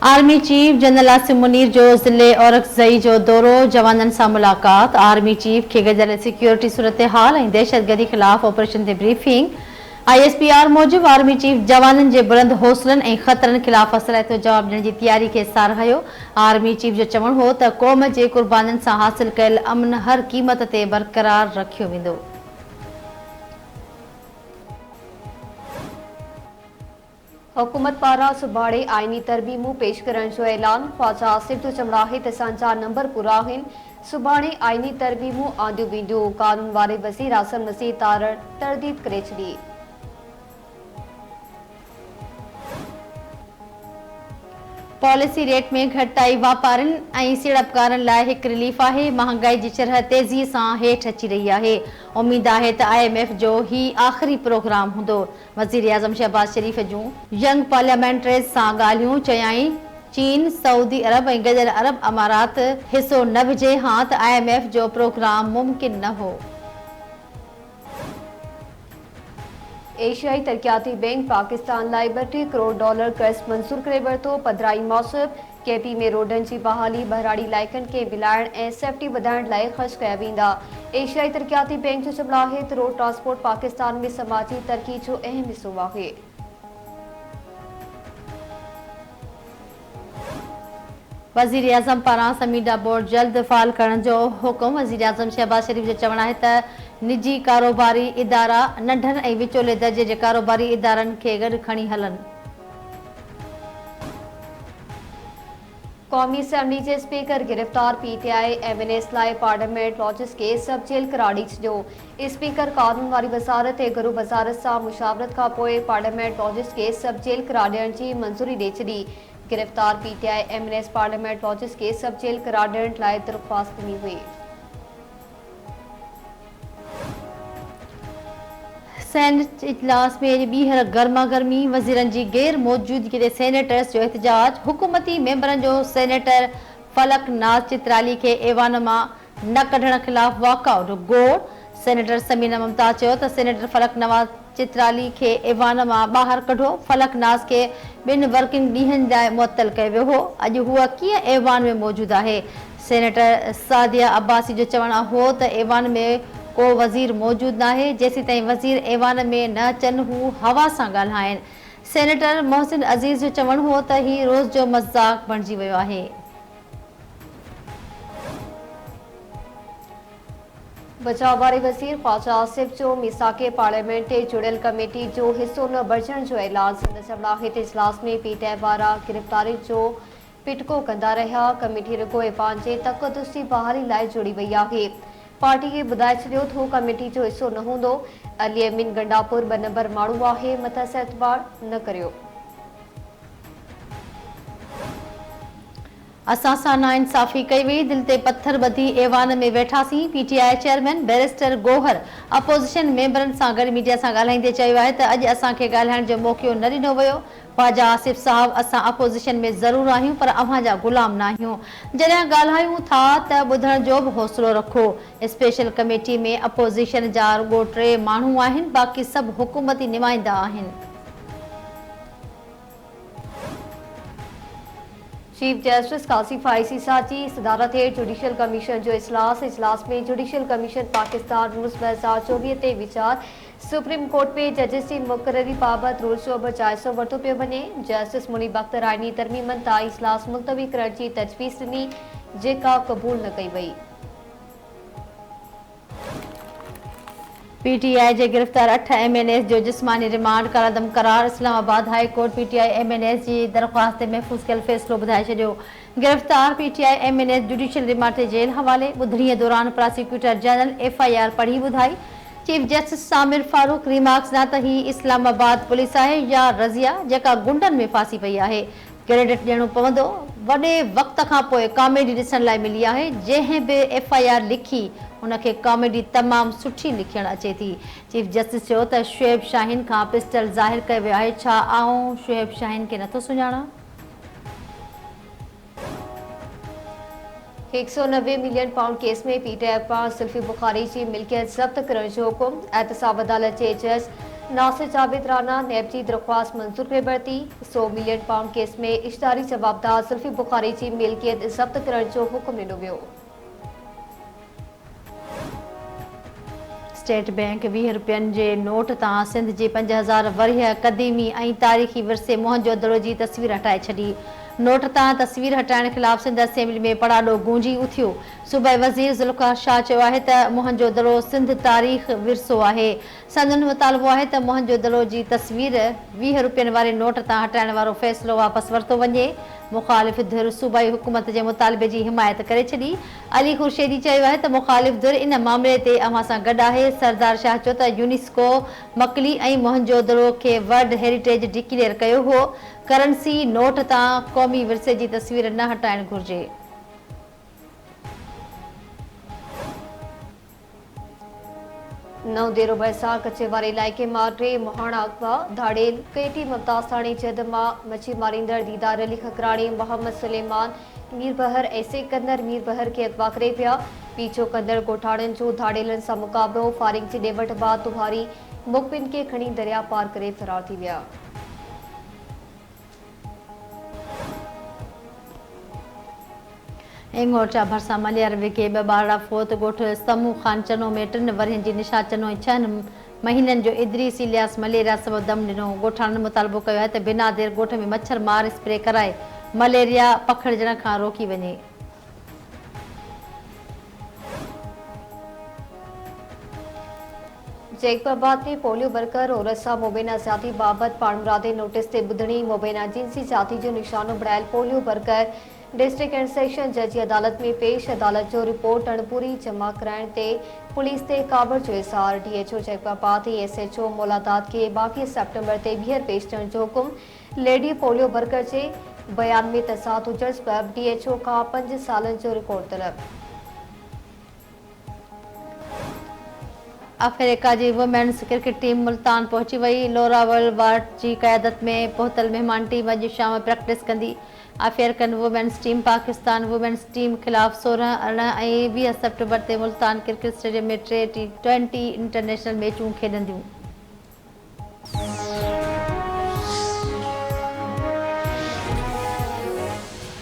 Army chief general Asim Munir जो ज़िले औरंगज़ई जो दौरो, जवाननि सां मुलाक़ात। आर्मी चीफ खे गॾियल सिक्योरिटी सूरत हाल ऐं दहशतगर्दी ख़िलाफ़ ऑपरेशन ते ब्रीफिंग। ISPR मूजिबि आर्मी चीफ जवाननि जे बुलंद हौसलनि ऐं ख़तरनि ख़िलाफ़ असराइतो जवाब ॾियण जी तयारी खे साराहियो। आर्मी चीफ जो चवणु हो त क़ौम जे क़ुर्बानीनि सां हासिल कयल अमन हर क़ीमत ते बरक़रार रखियो वेंदो। हुकूमत पारां सुभाणे आइनी तरमीमूं पेश करण जो ऐलान। ख्वाजा आसिफ जो चवणु आहे त असांजा नंबर पूरा आहिनि। सुभाणे आइनी तरमीमूं आंदियूं वेंदियूं। कानून वारे वज़ीर आज़म नज़ीर तरदीद करे छॾी। पॉलिसी रेट में घटाई वापारियुनि ऐं सीड़पकारनि लाइ हिकु रिलीफ आहे। महांगाई जी शरह तेज़ीअ सां हेठि अची रही आहे। उमीद आहे त IMF जो ही आख़िरी प्रोग्राम हूंदो। वज़ीर आज़म शहबाज शरीफ़ जूं यंग पार्लियामेंटरीज़ सां ॻाल्हियूं। चयाईं चीन, सऊदी अरब ऐं गॾियल अरब अमारात हिसो न विझे हां त IMF जो प्रोग्राम मुमकिन न हो। एशियाई तरक्याती बैंक पाकिस्तान लाइ $32 करोड़ कर्ज़ मंज़ूर करे वरितो। पधिराई मौसूब KP में रोडनि जी बहाली, बहिराड़ी इलाइक़नि खे मिलाइण ऐं सेफ्टी वधाइण लाइ ख़र्च कया वेंदा। एशियाई तरक्याती बैंक जो चवणु आहे त रोड ट्रांसपोर्ट पाकिस्तान में समाजी तरक़ी जो अहम हिसो आहे। वज़ीर आज़म पारां समीडा बोर्ड जल्द फ़ाल करण जो हुकुम। वज़ीर आज़म शहबाज शरीफ़ जो चवणु आहे त निजी कारोबारी इदारा नंढनि ऐं विचोले दर्जे जे कारोबारी इदारनि खे गॾु खणी हलनि। क़ौमी असैम्बली जे स्पीकर गिरफ़्तार। PTI MNS लाइ पार्लियामेंट लॉजिस खे सब जेल करार ॾेई छॾियो। स्पीकर कानून वारी वज़ारत ऐं घरू वज़ारत सां मुशावरत खां पोइ पार्लियामेंट लॉजिस खे सब जेल करार ॾियण जी मंज़ूरी ॾेई छॾी। गिरफ़्तार PTI MNS पार्लियामेंट लॉजिस खे सब जेल करार ॾियण लाइ दरख़्वास्त ॾिनी हुई। सेनेट इजलास में अॼु ॿीहर गर्मा गर्मी। वज़ीरनि जी गैर मौजूदगी ते सेनेटर्स जो एहतजाज। हुकूमती मेंबरनि जो सेनेटर फलक नाज़ चित्राली खे ऐवान मां न कढण ख़िलाफ़ वॉकआउट गोड़। सेनेटर समीना ममताज चयो त सेनेटर फलक नवाज़ चित्राली खे ऐवान मां ॿाहिरि कढो। फलक नाज़ खे 2 वर्किंग ॾींहंनि लाइ मुअतल कयो वियो हो। अॼु हूअ कीअं ऐवान में मौजूदु आहे? सेनेटर सादिया अब्बासी जो चवणु हो त ऐवान में को वज़ीर मौजूदु नाहे। जेसीं ताईं वज़ीर ऐवान में न अचनि हू हवा सां ॻाल्हाइनि। सेनेटर मोहसिन अज़ीज़ जो चवणु हो त ही रोज़ जो मज़ाक़ बणिजी वियो आहे। बचाव वारे वज़ीर ख्वाजा आसिफ जो मीसाके पार्लियामेंट ते जुड़ियल कमेटी जो हिसो न बणिजण जो ऐलान। संदसि चवणु आहे त इजलास में PTI वारा गिरफ़्तारी जो पिटको कंदा रहिया। कमेटी रुॻो ऐवान जे तक़दुस जी बहाली लाइ जुड़ी वई आहे। पार्टी खे ॿुधाए छॾियो त हू कमेटी जो हिसो न हूंदो। अली अमीन गंडापुर 2 नंबर माण्हू आहे। मथस एतबार न करियो। असां सां नाइंसाफ़ी कई वई, दिलि ते पथर ॿधी ऐवान में वेठासीं। PTI chairman barrister Gohar opposition मेंबरनि सां गॾु मीडिया सां ॻाल्हाईंदे चयो आहे त अॼु असांखे ॻाल्हाइण जो मौक़ो न ॾिनो वियो। ख्वाजा आसिफ साहब, असां अपोज़िशन में ज़रूरु आहियूं पर अव्हां जा ग़ुलाम न आहियूं। जॾहिं ॻाल्हायूं था त ॿुधण जो बि हौसलो रखो। स्पेशल कमेटी में अपोज़िशन जा रुॻो 3 माण्हू आहिनि, बाक़ी सभु हुकूमती नुमाइंदा आहिनि। चीफ जस्टिस कासिम फाइज़ी साहब जी सदारत हेठि जुडिशियल कमीशन जो इजलास में जुडिशियल कमीशन पाकिस्तान रूल्स 2024 ते वीचार। सुप्रीम कोर्ट में जजिस जी मुक़ररी बाबति रूल्स जो बि जाइज़ो वरितो पियो वञे। जस्टिस मुनीब अख्तर आइनी तरमीमनि ताईं इजलास मुलतवी करण जी तजवीज़ ॾिनी, जेका क़बूल न कई वई। PTI जे गिरफ़्तार 8 MNS जो जिस्मानी रिमांड कालादम करार। Islamabad high court PTI MNS जी दरख़्वास्त ते महफ़ूज़ कयल फ़ैसिलो ॿुधाए छॾियो। गिरफ़्तार PTI MNS जुडिशियल रिमांड ते जेल हवाले। ॿुधणीअ दौरान प्रोसिक्यूटर जनरल FIR पढ़ी ॿुधाई। चीफ जस्टिस सामिर फारूक रिमार्क्स न त ही इस्लामाबाद पुलिस आहे या रज़िया जेका गुंडनि में फासी पई आहे। क्रेडिट ॾियणो पवंदो। वॾे वक़्त खां पोइ कॉमेडी ॾिसण लाइ मिली आहे। जंहिं बि FIR लिखी उनखे कॉमेडी तमामु सुठी लिखणु अचे थी। चीफ जस्टिस चयो त शुएब शाहीन खां पिस्टल ज़ाहिर कयो वियो आहे। छा आउं शुएब शाहीन खे नथो सुञाणां? 190 मिलियन पाउंड केस में PTI पारां सुल्फ़ी बुखारी जी मिल्कियत ज़ब्त करण जो हुकुम। एहतसाब अदालत जे जज नासिर जावेद राना नैब जी दरख्वास्त मंजूर करे वरिती। 100 मिलियन पाउंड केस में इश्तारी जवाबदार जुल्फी बुखारी जी मिल्कियत ज़ब्त करण जो हुक्म ॾिनो वियो। स्टेट बैंक 20 रुपयनि जे नोट तां सिंध जे 5000 वरिय क़दीमी ऐं तारीख़ी विरसे मोहनजोदड़ो जी तस्वीर हटाए छॾी। नोट तां तस्वीर हटाइण ख़िलाफ़ सिंध असेंबली में पड़ाडो गूंजी उथियो। सूबाई वज़ीर ज़ुल्फ़िकार शाह चयो आहे त मोहनजोदड़ो सिंध तारीख़ विरसो आहे। संदन मुतालबो आहे त मोहनजोदड़ो जी तस्वीर 20 रुपयनि वारे नोट तां हटाइण वारो फ़ैसिलो वापसि वरितो वञे। मुख़ालिफ़ धिर सूबाई हुकूमत जे मुतालबे जी हिमायत करे छॾी। अली खुर्शेदी चयो आहे त मुख़ालिफ़ धिर इन मामले ते अव्हां सां गॾु आहे। सरदार शाह चयो त यूनेस्को मकली ऐं मोहनजोदड़ो खे वर्ल्ड हेरिटेज डिक्लेयर कयो हो। करंसी नोट तां क़ौमी विरसे जी तस्वीर न हटाइण घुर्जे। नव देरो भरिसां कचे वारे इलाइक़े मां 3 मोहाणा अगवा धाड़ेल केटी मुमताज़ाणी जद मां मच्छी मारींदड़ दीदार अली खकराणी मोहम्मद सुलेमान मीर बहर ऐसे कंदड़ मीर बहर के अगवा करे पिया। पीछो कंदड़ ॻोठाणनि जो धाड़ेलनि सां मुक़ाबलो। फारिग जी ॾेवट बाद तुहारी मुखबिन खे खणी दरिया पार करे फरार थी विया। इंगोरचा भरिसां मलियार विके 2 ॿारड़ा फोत ॻोठ समूह ख़ान चनो में 3 वरियनि जी निशा चनो ऐं 6 महीननि जो इद्रीस इलियास मलेरिया सबबि दम ॾिनो। ॻोठाणनि मुतालबो कयो आहे त बिना देर ॻोठ में मच्छर मार स्प्रे कराए मलेरिया पखिड़िजण खां रोकी वञे। जैकबाबाद में पोलियो वर्कर औरत सां मुबैना ज़्यादती बाबति पाणमुरादे नोटिस ते ॿुधणी। मुबैना जिनसी ज़्यादती जो निशानो बणायल polio worker district and session जज जी अदालत में पेश। अदालत जो रिपोर्ट अणपूरी जमा कराइण ते पुलिस ते काबड़ जो इज़हार। DHO जैकबाबाद ऐं SHO मौलादात खे 22 सेप्टेम्बर ते ॿीहर पेश करण जो हुकुम। लेडी पोलियो वर्कर जे बयान में तज़ाद हुजण सबबि DHO खां 5 सालनि जो रिकॉर्ड तलब। अफ्रीका जी वुमेन्स क्रिकेट टीम मुल्तान पहुची वई। लौरा वलवाट जी क़यादत में पहुतल महिमान टीम अॼु शाम प्रैक्टिस कंदी। African women's team Pakistan women's team ख़िलाफ़ 16, 18 ऐं 20 सेप्टेम्बर ते मुल्तान क्रिकेट स्टेडियम में 3 T20 इंटरनेशनल मैचूं खेॾंदियूं।